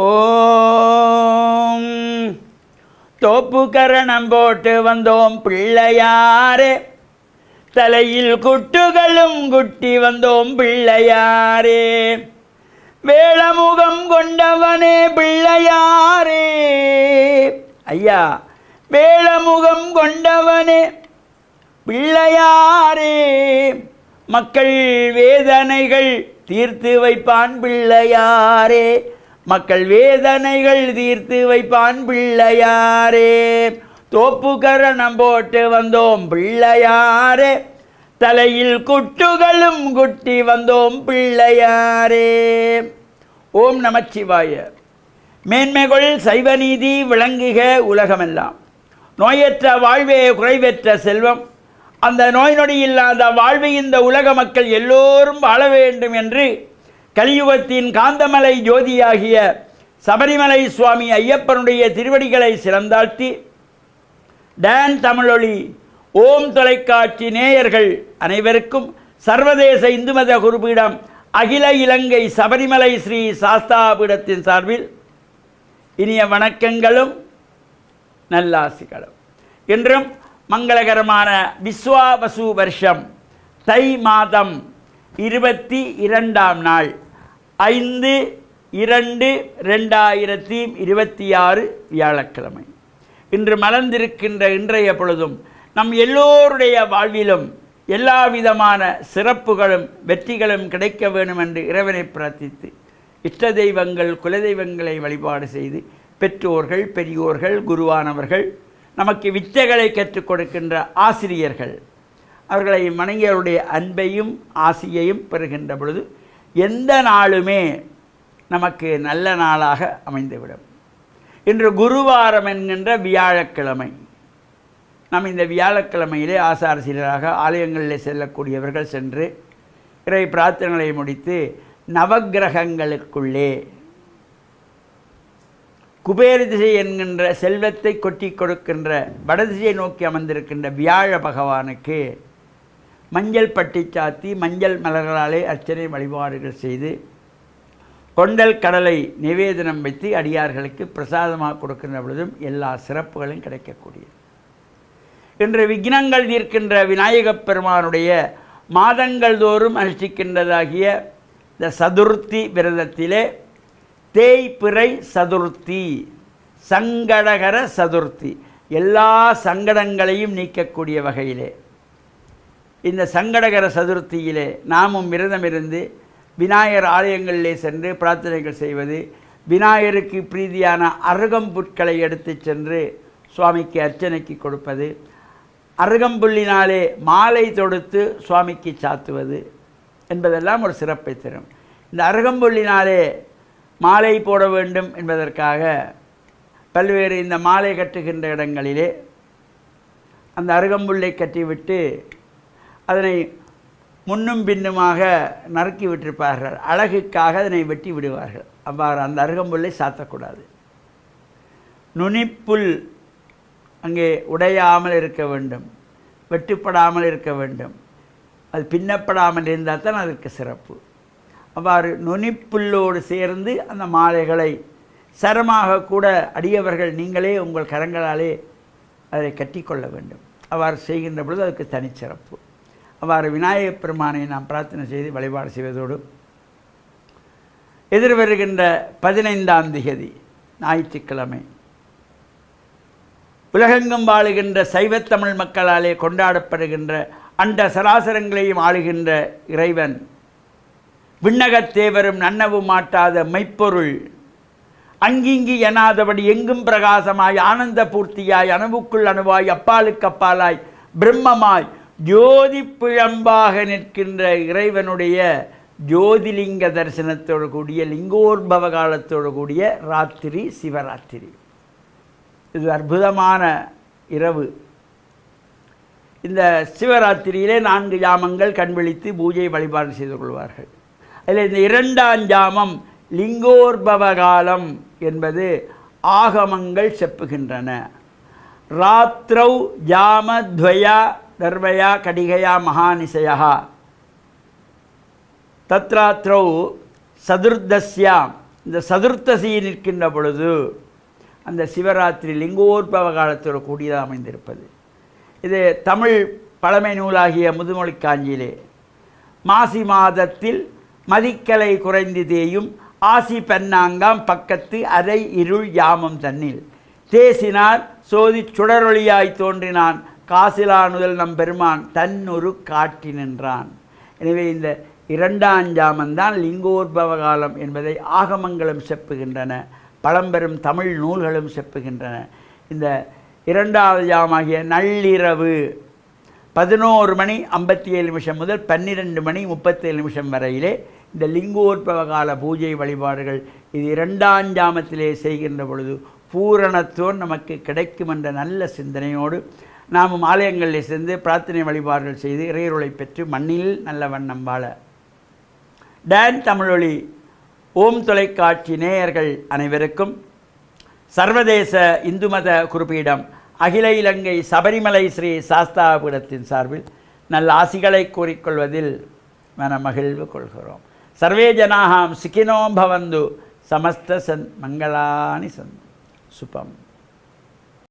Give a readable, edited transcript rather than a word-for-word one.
ஓம் தோப்பு கரணம் போட்டு வந்தோம் பிள்ளையாரே, தலையில் குட்டுகளும் குட்டி வந்தோம் பிள்ளையாரே, வேளமுகம் கொண்டவனே பிள்ளையாரே. ஐயா, வேளமுகம் கொண்டவனே பிள்ளையாரே, மக்கள் வேதனைகள் தீர்த்து வைப்பான் பிள்ளையாரே, மக்கள் வேதனைகள் தீர்த்து வைப்பான் பிள்ளையாரே. தோப்பு கரணம் போட்டு வந்தோம் பிள்ளையாரே, தலையில் குட்டுகளும் குட்டி வந்தோம் பிள்ளையாரே. ஓம் நமச்சிவாய. மேன்மைகள் சைவநீதி விளங்குக உலகமெல்லாம். நோயற்ற வாழ்வே குறைவற்ற செல்வம். அந்த நோய் நொடி இல்லாத வாழ்வை இந்த உலக மக்கள் எல்லோரும் வாழ வேண்டும் என்று கலியுகத்தின் காந்தமலை ஜோதியாகிய சபரிமலை சுவாமி ஐயப்பனுடைய திருவடிகளை சிறந்தாழ்த்தி டான் தமிழொலி ஓம் தொலைக்காட்சி நேயர்கள் அனைவருக்கும் சர்வதேச இந்து மத குருபீடம் அகில இலங்கை சபரிமலை ஸ்ரீ சாஸ்தாபீடத்தின் சார்பில் இனிய வணக்கங்களும் நல்லாசிகளும். இன்றும் மங்களகரமான விஸ்வாவசு வருஷம் தை மாதம் 22ஆம் நாள் 5/2/2026 வியாழக்கிழமை. இன்று மலர்ந்திருக்கின்ற இன்றைய பொழுதும் நம் எல்லோருடைய வாழ்விலும் எல்லா விதமான சிறப்புகளும் வெற்றிகளும் கிடைக்க வேண்டும் என்று இறைவனை பிரார்த்தித்து இஷ்ட தெய்வங்கள் குலதெய்வங்களை வழிபாடு செய்து பெற்றோர்கள் பெரியோர்கள் குருவானவர்கள் நமக்கு வித்தைகளை கற்றுக் கொடுக்கின்ற ஆசிரியர்கள் அவர்களை மனைவியருடைய அன்பையும் ஆசியையும் பெறுகின்ற பொழுது எந்த நாளுமே நமக்கு நல்ல நாளாக அமைந்துவிடும். இன்று குருவாரம் என்கின்ற வியாழக்கிழமை. நாம் இந்த வியாழக்கிழமையிலே ஆசாரசீலராக ஆலயங்களில் செல்லக்கூடியவர்கள் சென்று இறை பிரார்த்தனைகளை முடித்து நவக்கிரகங்களுக்குள்ளே குபேர திசை என்கின்ற செல்வத்தை கொட்டி கொடுக்கின்ற வடதிசையை நோக்கி அமர்ந்திருக்கின்ற வியாழ பகவானுக்கு மஞ்சள் பட்டி சாத்தி மஞ்சள் மலர்களாலே அர்ச்சனை வழிபாடுகள் செய்து கொண்டல் கடலை நிவேதனம் வைத்து அடியார்களுக்கு பிரசாதமாக கொடுக்கின்ற பொழுதும் எல்லா சிறப்புகளும் கிடைக்கக்கூடியது. இன்று விக்னங்கள் தீர்க்கின்ற விநாயகப் பெருமானுடைய மாதங்கள் தோறும் அனுஷ்டிக்கின்றதாகிய இந்த சதுர்த்தி விரதத்திலே தேய்பிறை சதுர்த்தி, சங்கடகர சதுர்த்தி, எல்லா சங்கடங்களையும் நீக்கக்கூடிய வகையிலே இந்த சங்கடகர சதுர்த்தியிலே நாமும் விரதம் இருந்து விநாயகர் ஆலயங்களிலே சென்று பிரார்த்தனைகள் செய்வது, விநாயகருக்கு பிரீதியான அருகம்புற்களை எடுத்து சென்று சுவாமிக்கு அர்ச்சனைக்கு கொடுப்பது, அருகம்புல்லினாலே மாலை தொடுத்து சுவாமிக்கு சாத்துவது என்பதெல்லாம் ஒரு சிறப்பை தரும். இந்த அருகம்புல்லினாலே மாலை போட வேண்டும் என்பதற்காக பல்வேறு இந்த மாலை கட்டுகின்ற இடங்களிலே அந்த அருகம்புல்லை கட்டிவிட்டு அதனை முன்னும் பின்னுமாக நறுக்கி விட்டிருப்பார்கள். அழகுக்காக அதனை வெட்டி விடுவார்கள். அவ்வாறு அந்த அருகம்புல்லை சாத்தக்கூடாது. நுனிப்புல் அங்கே உடையாமல் இருக்க வேண்டும், வெட்டுப்படாமல் இருக்க வேண்டும். அது பின்னப்படாமல் இருந்தால் தான் அதற்கு சிறப்பு. அவ்வாறு நுனிப்புல்லோடு சேர்ந்து அந்த மாலைகளை சரமாக கூட அடியவர்கள் நீங்களே உங்கள் கரங்களாலே அதை கட்டிக்கொள்ள வேண்டும். அவ்வாறு செய்கின்ற பொழுது அதுக்கு தனிச்சிறப்பு. அவ்வாறு விநாயகப் பெருமானை நாம் பிரார்த்தனை செய்து வழிபாடு செய்வதோடு எதிர்வருகின்ற 15ஆம் திகதி ஞாயிற்றுக்கிழமை உலகெங்கும் வாழுகின்ற சைவத்தமிழ் மக்களாலே கொண்டாடப்படுகின்ற அண்ட சராசரங்களையும் ஆளுகின்ற இறைவன் விண்ணகத்தேவரும் நன்னவும் மாட்டாத மெய்ப்பொருள் அங்கிங்கி எனாதபடி எங்கும் பிரகாசமாய் ஆனந்த பூர்த்தியாய் அணுவுக்குள் அணுவாய் அப்பாலுக்கு அப்பாலாய் பிரம்மமாய் ஜோதி பிழம்பாக நிற்கின்ற இறைவனுடைய ஜோதிலிங்க தரிசனத்தோடு கூடிய லிங்கோத்பவ காலத்தோடு கூடிய ராத்திரி சிவராத்திரி. இது அற்புதமான இரவு. இந்த சிவராத்திரியிலே 4 ஜாமங்கள் கண்விழித்து பூஜை வழிபாடு செய்து கொள்வார்கள். அதில் இந்த 2ஆம் ஜாமம் லிங்கோத்பவ காலம் என்பது ஆகமங்கள் செப்புகின்றன. ராத்திரௌ ஜாமத்வயா தர்வயா கடிகையா மகாநிசயா தத்ராத்ரௌ சதுர்தஸ்யாம் இந்த சதுர்த்தசி நிற்கின்ற பொழுது அந்த சிவராத்திரி லிங்கோத்பவ காலத்தோடு கூடியதாக அமைந்திருப்பது. இது தமிழ் பழமை நூலாகிய முதுமொழி காஞ்சியிலே மாசி மாதத்தில் மதிக்கலை குறைந்து தேயும் ஆசி பெண்ணாங்காம் பக்கத்து அரை இருள் யாமம் தன்னில் தேசினார் சோதி சுடரொளியாய் தோன்றினான் காசிலானுதல் நம் பெருமான் தன்னொரு காட்டி நின்றான். எனவே இந்த இரண்டாம் ஜாமந்தான் லிங்கோத்பவ காலம் என்பதை ஆகமங்களும் செப்புகின்றன, பழம்பெரும் தமிழ் நூல்களும் செப்புகின்றன. இந்த இரண்டாவது ஜாமாகிய நள்ளிரவு 11 மணி 57 நிமிஷம் முதல் 12 மணி 37 நிமிஷம் வரையிலே இந்த லிங்கோத்பவ கால பூஜை வழிபாடுகள் இது இரண்டாம் ஜாமத்திலே செய்கின்ற பொழுது பூரணத்துவம் நமக்கு கிடைக்கும் என்ற நல்ல சிந்தனையோடு நாமும் ஆலயங்களில் சேர்ந்து பிரார்த்தனை வழிபாடுகள் செய்து இறையருளை பெற்று மண்ணில் நல்ல வண்ணம் வாழ டான் தமிழொலி ஓம் தொலைக்காட்சி நேயர்கள் அனைவருக்கும் சர்வதேச இந்து மத குறிப்பீடம் அகில இலங்கை சபரிமலை ஸ்ரீ சாஸ்தாபீடத்தின் சார்பில் நல்ல ஆசிகளை கூறிக்கொள்வதில் மனமகிழ்வு கொள்கிறோம். சர்வே ஜனாஹாம் சுகினோ பவந்து சமஸ்த மங்களானி சந்து சுபம்.